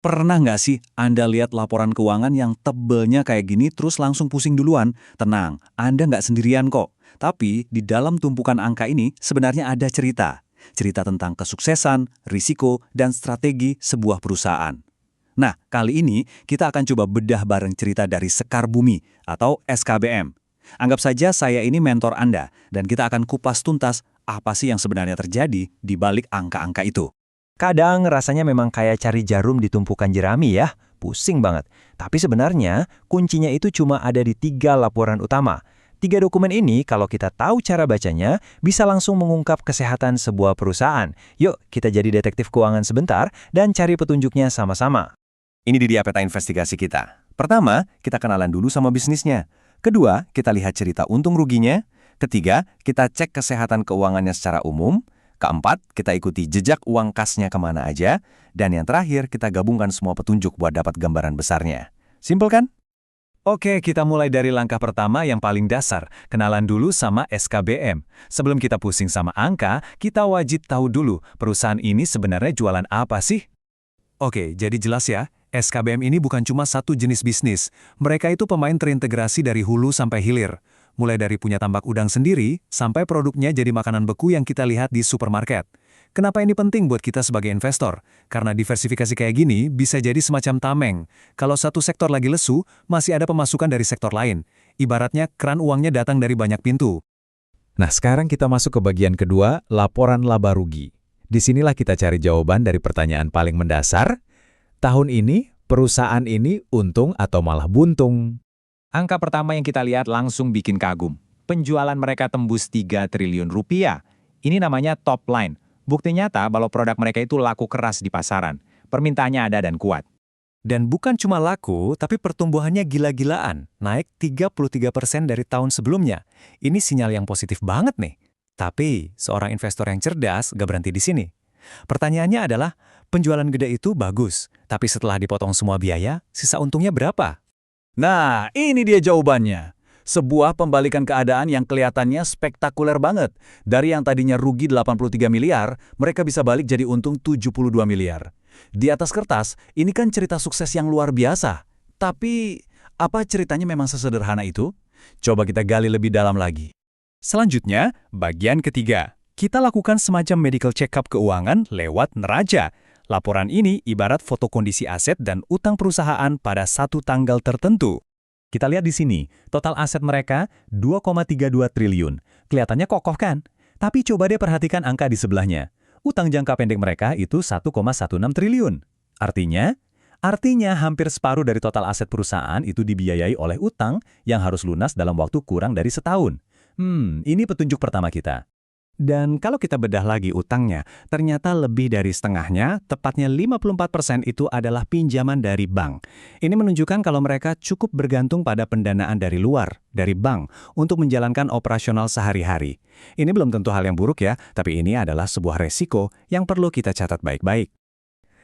Pernah nggak sih Anda lihat laporan keuangan yang tebelnya kayak gini terus langsung pusing duluan? Tenang, Anda nggak sendirian kok. Tapi di dalam tumpukan angka ini sebenarnya ada cerita. Cerita tentang kesuksesan, risiko, dan strategi sebuah perusahaan. Nah, kali ini kita akan coba bedah bareng cerita dari Sekar Bumi atau SKBM. Anggap saja saya ini mentor Anda dan kita akan kupas tuntas apa sih yang sebenarnya terjadi di balik angka-angka itu. Kadang rasanya memang kayak cari jarum di tumpukan jerami ya, pusing banget. Tapi sebenarnya kuncinya itu cuma ada di 3 laporan utama. 3 dokumen ini kalau kita tahu cara bacanya, bisa langsung mengungkap kesehatan sebuah perusahaan. Yuk kita jadi detektif keuangan sebentar dan cari petunjuknya sama-sama. Ini dia peta investigasi kita. Pertama, kita kenalan dulu sama bisnisnya. Kedua, kita lihat cerita untung ruginya. Ketiga, kita cek kesehatan keuangannya secara umum. Keempat, kita ikuti jejak uang kasnya kemana aja. Dan yang terakhir, kita gabungkan semua petunjuk buat dapat gambaran besarnya. Simpel kan? Oke, kita mulai dari langkah pertama yang paling dasar. Kenalan dulu sama SKBM. Sebelum kita pusing sama angka, kita wajib tahu dulu perusahaan ini sebenarnya jualan apa sih? Oke, jadi jelas ya, SKBM ini bukan cuma satu jenis bisnis. Mereka itu pemain terintegrasi dari hulu sampai hilir. Mulai dari punya tambak udang sendiri, sampai produknya jadi makanan beku yang kita lihat di supermarket. Kenapa ini penting buat kita sebagai investor? Karena diversifikasi kayak gini bisa jadi semacam tameng. Kalau satu sektor lagi lesu, masih ada pemasukan dari sektor lain. Ibaratnya keran uangnya datang dari banyak pintu. Nah, sekarang kita masuk ke bagian kedua, laporan laba rugi. Disinilah kita cari jawaban dari pertanyaan paling mendasar. Tahun ini, perusahaan ini untung atau malah buntung? Angka pertama yang kita lihat langsung bikin kagum. Penjualan mereka tembus 3 triliun rupiah. Ini namanya top line. Bukti nyata bahwa produk mereka itu laku keras di pasaran. Permintaannya ada dan kuat. Dan bukan cuma laku, tapi pertumbuhannya gila-gilaan. Naik 33% dari tahun sebelumnya. Ini sinyal yang positif banget nih. Tapi, seorang investor yang cerdas gak berhenti di sini. Pertanyaannya adalah, penjualan gede itu bagus. Tapi setelah dipotong semua biaya, sisa untungnya berapa? Nah, ini dia jawabannya. Sebuah pembalikan keadaan yang kelihatannya spektakuler banget. Dari yang tadinya rugi 83 miliar, mereka bisa balik jadi untung 72 miliar. Di atas kertas, ini kan cerita sukses yang luar biasa. Tapi, apa ceritanya memang sesederhana itu? Coba kita gali lebih dalam lagi. Selanjutnya, bagian ketiga. Kita lakukan semacam medical check-up keuangan lewat neraca. Laporan ini ibarat foto kondisi aset dan utang perusahaan pada satu tanggal tertentu. Kita lihat di sini, total aset mereka 2,32 triliun. Kelihatannya kokoh kan? Tapi coba deh perhatikan angka di sebelahnya. Utang jangka pendek mereka itu 1,16 triliun. Artinya hampir separuh dari total aset perusahaan itu dibiayai oleh utang yang harus lunas dalam waktu kurang dari setahun. Ini petunjuk pertama kita. Dan kalau kita bedah lagi utangnya, ternyata lebih dari setengahnya, tepatnya 54% itu adalah pinjaman dari bank. Ini menunjukkan kalau mereka cukup bergantung pada pendanaan dari luar, dari bank, untuk menjalankan operasional sehari-hari. Ini belum tentu hal yang buruk ya, tapi ini adalah sebuah resiko yang perlu kita catat baik-baik.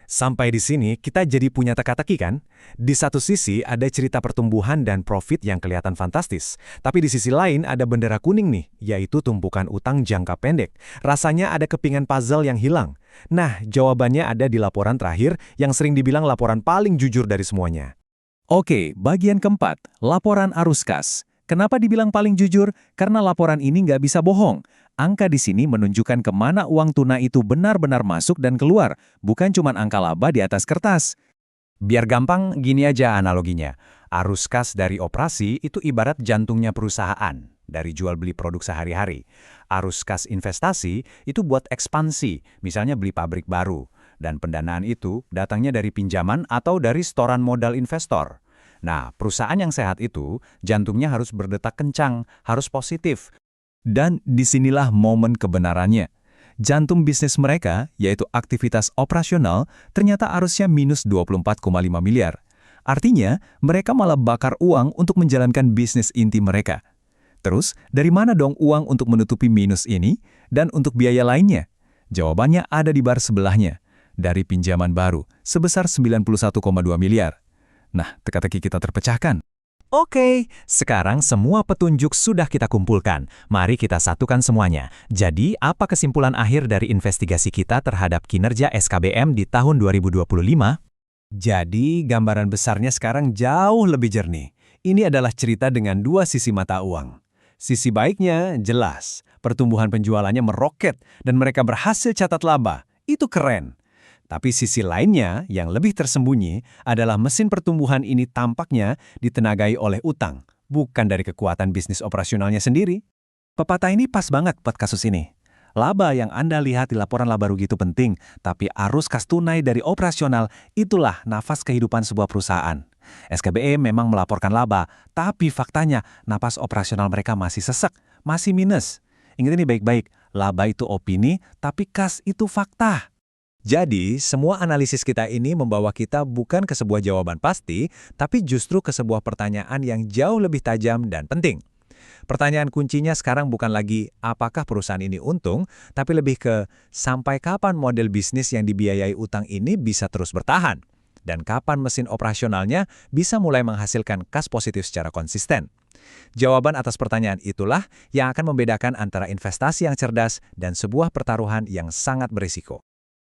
Sampai di sini kita jadi punya teka-teki kan? Di satu sisi ada cerita pertumbuhan dan profit yang kelihatan fantastis. Tapi di sisi lain ada bendera kuning nih, yaitu tumpukan utang jangka pendek. Rasanya ada kepingan puzzle yang hilang. Nah, jawabannya ada di laporan terakhir yang sering dibilang laporan paling jujur dari semuanya. Oke, bagian keempat, laporan arus kas. Kenapa dibilang paling jujur? Karena laporan ini nggak bisa bohong. Angka di sini menunjukkan kemana uang tunai itu benar-benar masuk dan keluar, bukan cuma angka laba di atas kertas. Biar gampang, gini aja analoginya. Arus kas dari operasi itu ibarat jantungnya perusahaan, dari jual beli produk sehari-hari. Arus kas investasi itu buat ekspansi, misalnya beli pabrik baru. Dan pendanaan itu datangnya dari pinjaman atau dari setoran modal investor. Nah, perusahaan yang sehat itu, jantungnya harus berdetak kencang, harus positif. Dan disinilah momen kebenarannya. Jantung bisnis mereka, yaitu aktivitas operasional, ternyata arusnya minus 24,5 miliar. Artinya, mereka malah bakar uang untuk menjalankan bisnis inti mereka. Terus, dari mana dong uang untuk menutupi minus ini? Dan untuk biaya lainnya? Jawabannya ada di bar sebelahnya. Dari pinjaman baru, sebesar 91,2 miliar. Nah, teka-teki kita terpecahkan. Oke, sekarang semua petunjuk sudah kita kumpulkan. Mari kita satukan semuanya. Jadi, apa kesimpulan akhir dari investigasi kita terhadap kinerja SKBM di tahun 2025? Jadi, gambaran besarnya sekarang jauh lebih jernih. Ini adalah cerita dengan dua sisi mata uang. Sisi baiknya jelas, pertumbuhan penjualannya meroket dan mereka berhasil catat laba. Itu keren. Tapi sisi lainnya yang lebih tersembunyi adalah mesin pertumbuhan ini tampaknya ditenagai oleh utang, bukan dari kekuatan bisnis operasionalnya sendiri. Pepatah ini pas banget buat kasus ini. Laba yang Anda lihat di laporan laba rugi itu penting, tapi arus kas tunai dari operasional itulah nafas kehidupan sebuah perusahaan. SKBE memang melaporkan laba, tapi faktanya napas operasional mereka masih sesek, masih minus. Ingat ini baik-baik, laba itu opini, tapi kas itu fakta. Jadi, semua analisis kita ini membawa kita bukan ke sebuah jawaban pasti, tapi justru ke sebuah pertanyaan yang jauh lebih tajam dan penting. Pertanyaan kuncinya sekarang bukan lagi apakah perusahaan ini untung, tapi lebih ke sampai kapan model bisnis yang dibiayai utang ini bisa terus bertahan, dan kapan mesin operasionalnya bisa mulai menghasilkan kas positif secara konsisten. Jawaban atas pertanyaan itulah yang akan membedakan antara investasi yang cerdas dan sebuah pertaruhan yang sangat berisiko.